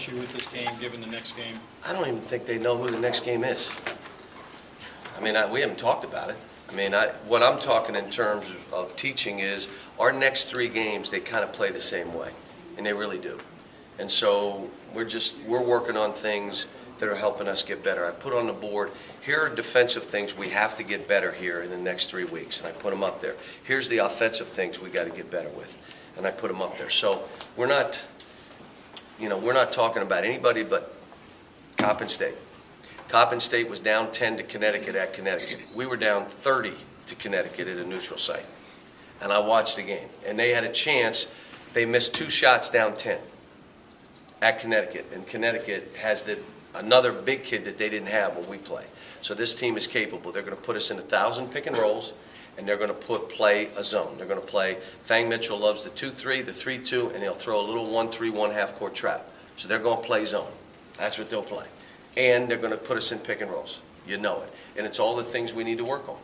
issue with this game, given the next game? I don't even think they know who the next game is. I mean, we haven't talked about it. I mean, what I'm talking in terms of teaching is our next 3 games, they kind of play the same way, and they really do. And so we're working on things that are helping us get better. I put on the board, here are defensive things we have to get better here in the next 3 weeks, and I put them up there. Here's the offensive things we got to get better with, and I put them up there. So we're not talking about anybody but Coppin State. Coppin State was down 10 to Connecticut at Connecticut. We were down 30 to Connecticut at a neutral site. And I watched the game. And they had a chance. They missed 2 shots down 10 at Connecticut. And Connecticut has another big kid that they didn't have when we play. So this team is capable. They're going to put us in 1,000 pick and rolls, and they're going to play a zone. They're going to play, Fang Mitchell loves the 2-3, the 3-2, and they'll throw a little 1-3, 1/2 court trap. So they're going to play zone. That's what they'll play. And they're going to put us in pick and rolls. You know it. And it's all the things we need to work on.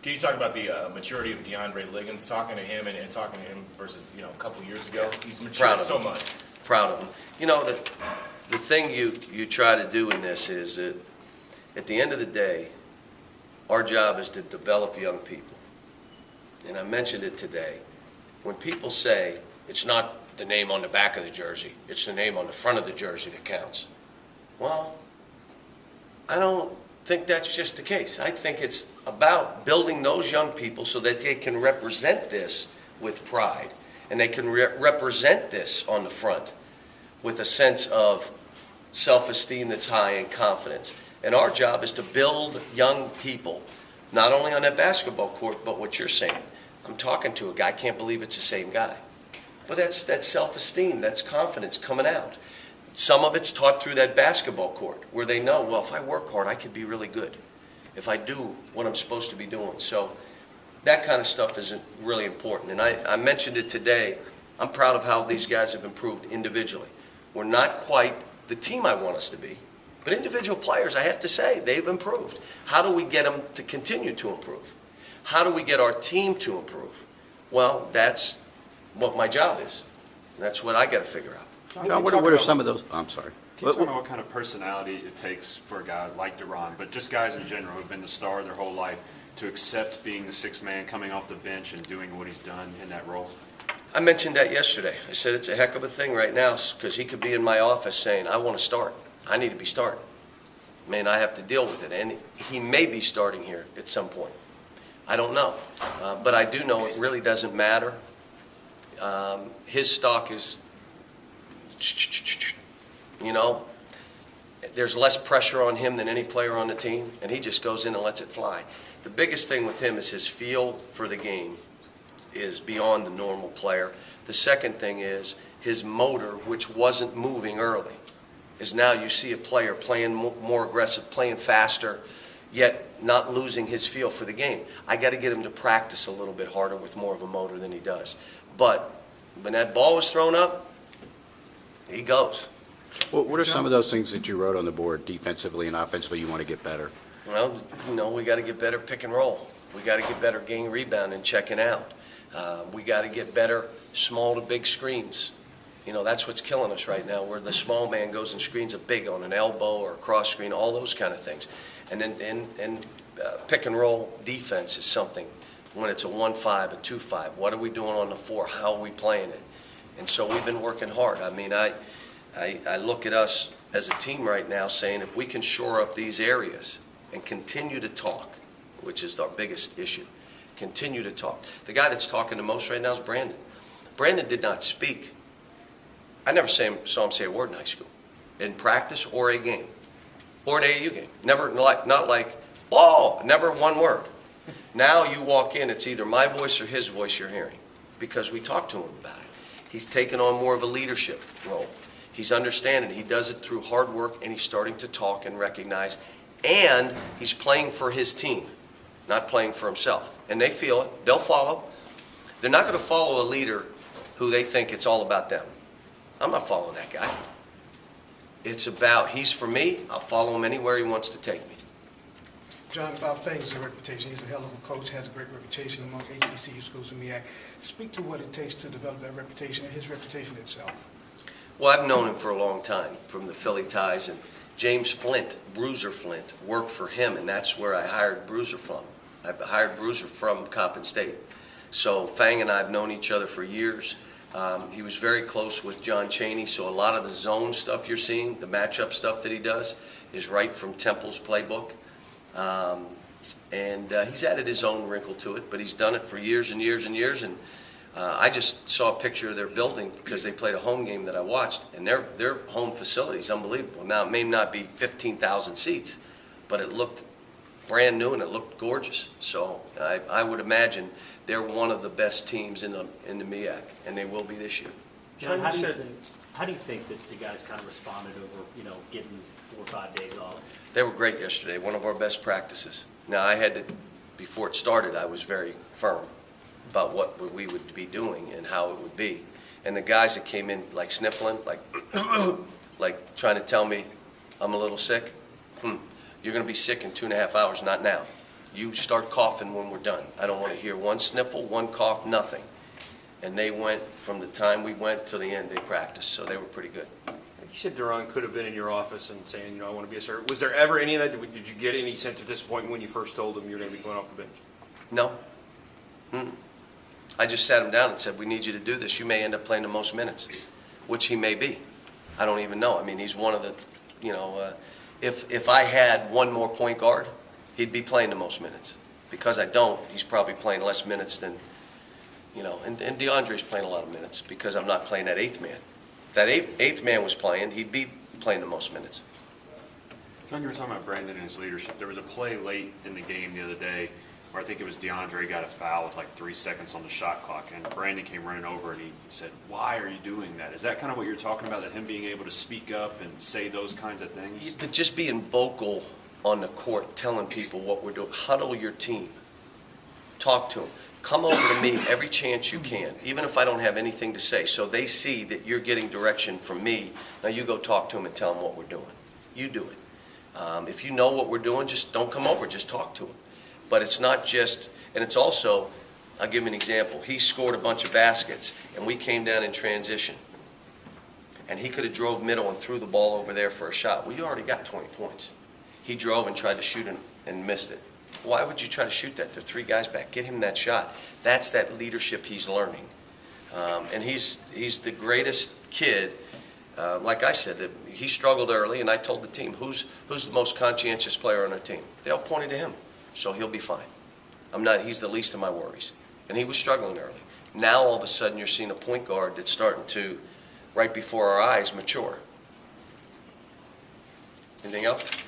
Can you talk about the maturity of DeAndre Liggins, talking to him and talking to him versus a couple years ago? He's matured so much. Proud of him. You know, the thing you try to do in this is that at the end of the day, our job is to develop young people. And I mentioned it today. When people say it's not the name on the back of the jersey, it's the name on the front of the jersey that counts. Well, I don't think that's just the case. I think it's about building those young people so that they can represent this with pride, and they can represent this on the front with a sense of self-esteem that's high and confidence. And our job is to build young people, not only on that basketball court, but what you're saying. I'm talking to a guy, I can't believe it's the same guy. But that's self-esteem, that's confidence coming out. Some of it's taught through that basketball court where they know, well, if I work hard, I could be really good if I do what I'm supposed to be doing. So that kind of stuff is really important. And I mentioned it today. I'm proud of how these guys have improved individually. We're not quite the team I want us to be, but individual players, I have to say, they've improved. How do we get them to continue to improve? How do we get our team to improve? Well, that's what my job is. That's what I got to figure out. John, what are some of those? I'm sorry. Can you talk about what kind of personality it takes for a guy like Deron, but just guys in general who have been the star their whole life, to accept being the 6th man, coming off the bench and doing what he's done in that role? I mentioned that yesterday. I said it's a heck of a thing right now because he could be in my office saying, I want to start. I need to be starting. I mean, I have to deal with it. And he may be starting here at some point. I don't know. But I do know it really doesn't matter. His stock is, there's less pressure on him than any player on the team, and he just goes in and lets it fly. The biggest thing with him is his feel for the game is beyond the normal player. The second thing is his motor, which wasn't moving early, is now you see a player playing more aggressive, playing faster, yet not losing his feel for the game. I got to get him to practice a little bit harder with more of a motor than he does. But when that ball was thrown up, he goes. Well, what are some of those things that you wrote on the board, defensively and offensively, you want to get better? Well, we got to get better pick and roll. We got to get better getting rebound and checking out. We got to get better small to big screens. That's what's killing us right now, where the small man goes and screens a big on an elbow or a cross screen, all those kind of things. And then pick and roll defense is something. When it's a 1-5, a 2-5, what are we doing on the 4? How are we playing it? And so we've been working hard. I mean, I look at us as a team right now saying if we can shore up these areas and continue to talk, which is our biggest issue, continue to talk. The guy that's talking the most right now is Brandon. Brandon did not speak. I never saw him say a word in high school, in practice or a game, or an AAU game. Never, not like, oh, never one word. Now you walk in, it's either my voice or his voice you're hearing, because we talked to him about it. He's taken on more of a leadership role. He's understanding. He does it through hard work, and he's starting to talk and recognize. And he's playing for his team, not playing for himself. And they feel it. They'll follow. They're not going to follow a leader who they think it's all about them. I'm not following that guy. It's about, he's for me, I'll follow him anywhere he wants to take me. John, about Fang's reputation, he's a hell of a coach, has a great reputation among HBCU schools in MEAC. Speak to what it takes to develop that reputation and his reputation itself. Well, I've known him for a long time from the Philly ties, and James Flint, Bruiser Flint, worked for him, and that's where I hired Bruiser from. I hired Bruiser from Coppin State. So Fang and I have known each other for years. He was very close with John Chaney, so a lot of the zone stuff you're seeing, the matchup stuff that he does, is right from Temple's playbook. He's added his own wrinkle to it, but he's done it for years and years and years. And I just saw a picture of their building because they played a home game that I watched, and their home facility is unbelievable. Now, it may not be 15,000 seats, but it looked brand new and it looked gorgeous. So I would imagine they're one of the best teams in the MEAC, and they will be this year. John, how do you think that the guys kind of responded over, getting 4 or 5 days off? They were great yesterday, one of our best practices. Now, I had to, before it started, I was very firm about what we would be doing and how it would be. And the guys that came in like sniffling, like trying to tell me I'm a little sick, you're going to be sick in 2.5 hours, not now. You start coughing when we're done. I don't want to hear one sniffle, one cough, nothing. And they went, from the time we went to the end, they practiced, so they were pretty good. You said Duran could have been in your office and saying, I want to be a starter. Was there ever any of that? Did you get any sense of disappointment when you first told him you were going to be coming off the bench? No. I just sat him down and said, we need you to do this. You may end up playing the most minutes, which he may be. I don't even know. I mean, he's one of the, if I had one more point guard, he'd be playing the most minutes. Because I don't, he's probably playing less minutes than, and DeAndre's playing a lot of minutes because I'm not playing that 8th man. If that eighth man was playing, he'd be playing the most minutes. John, you were talking about Brandon and his leadership. There was a play late in the game the other day where I think it was DeAndre got a foul with like 3 seconds on the shot clock, and Brandon came running over and he said, "Why are you doing that?" Is that kind of what you're talking about, that him being able to speak up and say those kinds of things? But just being vocal on the court, telling people what we're doing. Huddle your team. Talk to them. Come over to me every chance you can, even if I don't have anything to say, so they see that you're getting direction from me. Now you go talk to them and tell them what we're doing. You do it. If you know what we're doing, just don't come over. Just talk to them. But it's not just, and it's also, I'll give you an example. He scored a bunch of baskets, and we came down in transition. And he could have drove middle and threw the ball over there for a shot. Well, you already got 20 points. He drove and tried to shoot and missed it. Why would you try to shoot that? There are 3 guys back. Get him that shot. That's that leadership he's learning. And he's the greatest kid. Like I said, he struggled early, and I told the team, who's the most conscientious player on our team? They all pointed to him, so he'll be fine. He's the least of my worries. And he was struggling early. Now, all of a sudden, you're seeing a point guard that's starting to, right before our eyes, mature. Anything else?